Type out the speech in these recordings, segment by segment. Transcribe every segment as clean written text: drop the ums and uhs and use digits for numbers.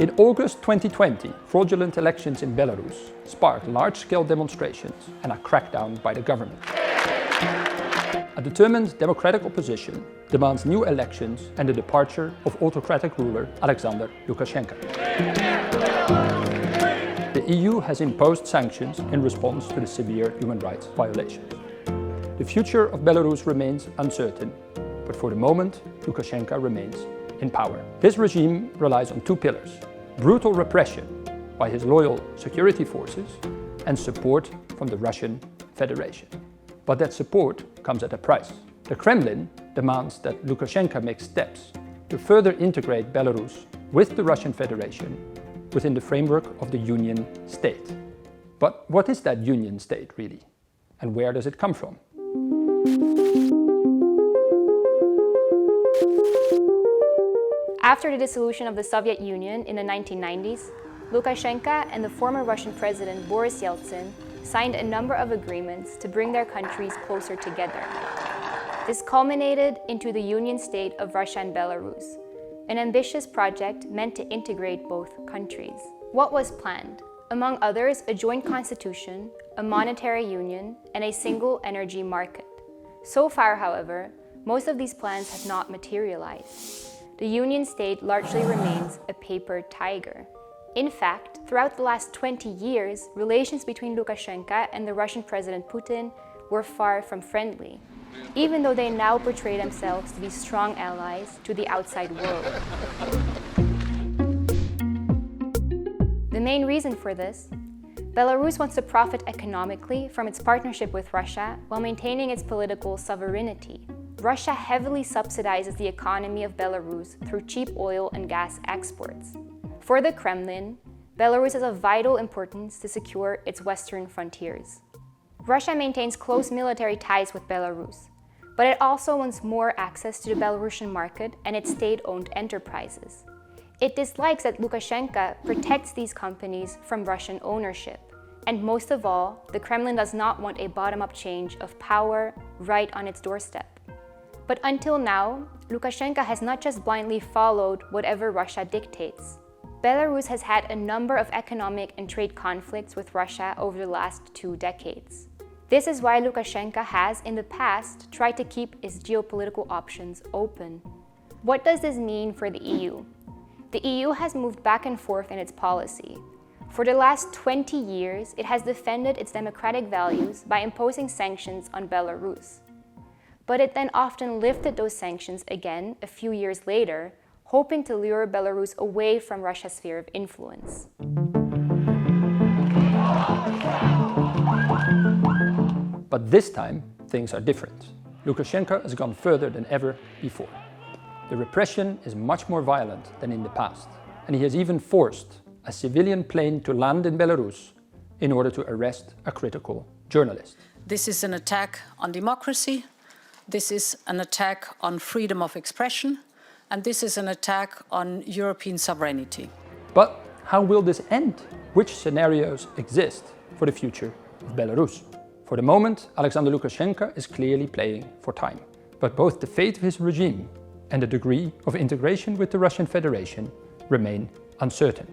In August 2020, fraudulent elections in Belarus sparked large-scale demonstrations and a crackdown by the government. A determined democratic opposition demands new elections and the departure of autocratic ruler Alexander Lukashenko. The EU has imposed sanctions in response to the severe human rights violations. The future of Belarus remains uncertain, but for the moment, Lukashenko remains in power. His regime relies on two pillars: brutal repression by his loyal security forces and support from the Russian Federation. But that support comes at a price. The Kremlin demands that Lukashenko makes steps to further integrate Belarus with the Russian Federation within the framework of the Union State. But what is that Union State really? And where does it come from? After the dissolution of the Soviet Union in the 1990s, Lukashenko and the former Russian President Boris Yeltsin signed a number of agreements to bring their countries closer together. This culminated into the Union State of Russia and Belarus, an ambitious project meant to integrate both countries. What was planned? Among others, a joint constitution, a monetary union, and a single energy market. So far, however, most of these plans have not materialized. The Union State largely remains a paper tiger. In fact, throughout the last 20 years, relations between Lukashenko and the Russian President Putin were far from friendly, even though they now portray themselves to be strong allies to the outside world. The main reason for this: Belarus wants to profit economically from its partnership with Russia while maintaining its political sovereignty. Russia heavily subsidizes the economy of Belarus through cheap oil and gas exports. For the Kremlin, Belarus is of vital importance to secure its western frontiers. Russia maintains close military ties with Belarus, but it also wants more access to the Belarusian market and its state-owned enterprises. It dislikes that Lukashenko protects these companies from Russian ownership. And most of all, the Kremlin does not want a bottom-up change of power right on its doorstep. But until now, Lukashenko has not just blindly followed whatever Russia dictates. Belarus has had a number of economic and trade conflicts with Russia over the last 2 decades. This is why Lukashenko has, in the past, tried to keep its geopolitical options open. What does this mean for the EU? The EU has moved back and forth in its policy. For the last 20 years, it has defended its democratic values by imposing sanctions on Belarus. But it then often lifted those sanctions again a few years later, hoping to lure Belarus away from Russia's sphere of influence. But this time, things are different. Lukashenko has gone further than ever before. The repression is much more violent than in the past, and he has even forced a civilian plane to land in Belarus in order to arrest a critical journalist. This is an attack on democracy. This is an attack on freedom of expression, and this is an attack on European sovereignty. But how will this end? Which scenarios exist for the future of Belarus? For the moment, Alexander Lukashenko is clearly playing for time. But both the fate of his regime and the degree of integration with the Russian Federation remain uncertain.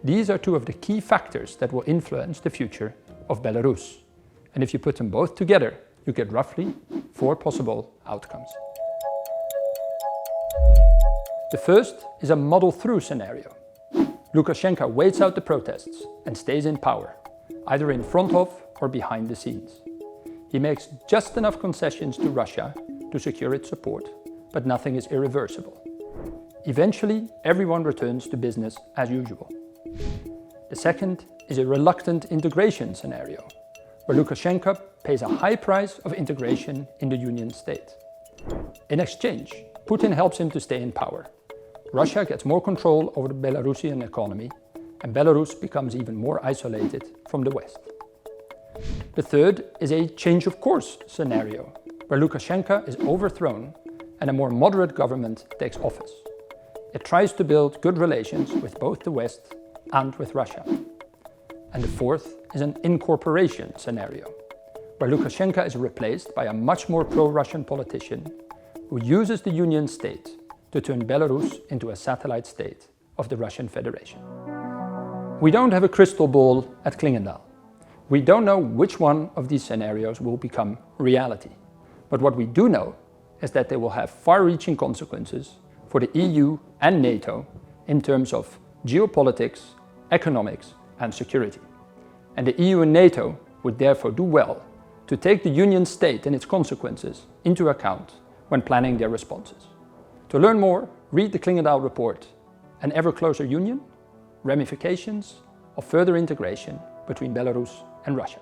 These are two of the key factors that will influence the future of Belarus. And if you put them both together, you get roughly 4 possible outcomes. The first is a muddle-through scenario. Lukashenko waits out the protests and stays in power, either in front of or behind the scenes. He makes just enough concessions to Russia to secure its support, but nothing is irreversible. Eventually, everyone returns to business as usual. The second is a reluctant integration scenario, where Lukashenko pays a high price of integration in the Union State. In exchange, Putin helps him to stay in power. Russia gets more control over the Belarusian economy, and Belarus becomes even more isolated from the West. The third is a change of course scenario, where Lukashenko is overthrown and a more moderate government takes office. It tries to build good relations with both the West and with Russia. And the fourth is an incorporation scenario, where Lukashenko is replaced by a much more pro-Russian politician who uses the Union State to turn Belarus into a satellite state of the Russian Federation. We don't have a crystal ball at Klingendal. We don't know which one of these scenarios will become reality. But what we do know is that they will have far-reaching consequences for the EU and NATO in terms of geopolitics, economics and security. And the EU and NATO would therefore do well to take the Union state and its consequences into account when planning their responses. To learn more, read the Klingendal report, An Ever Closer Union, Ramifications of Further Integration between Belarus and Russia.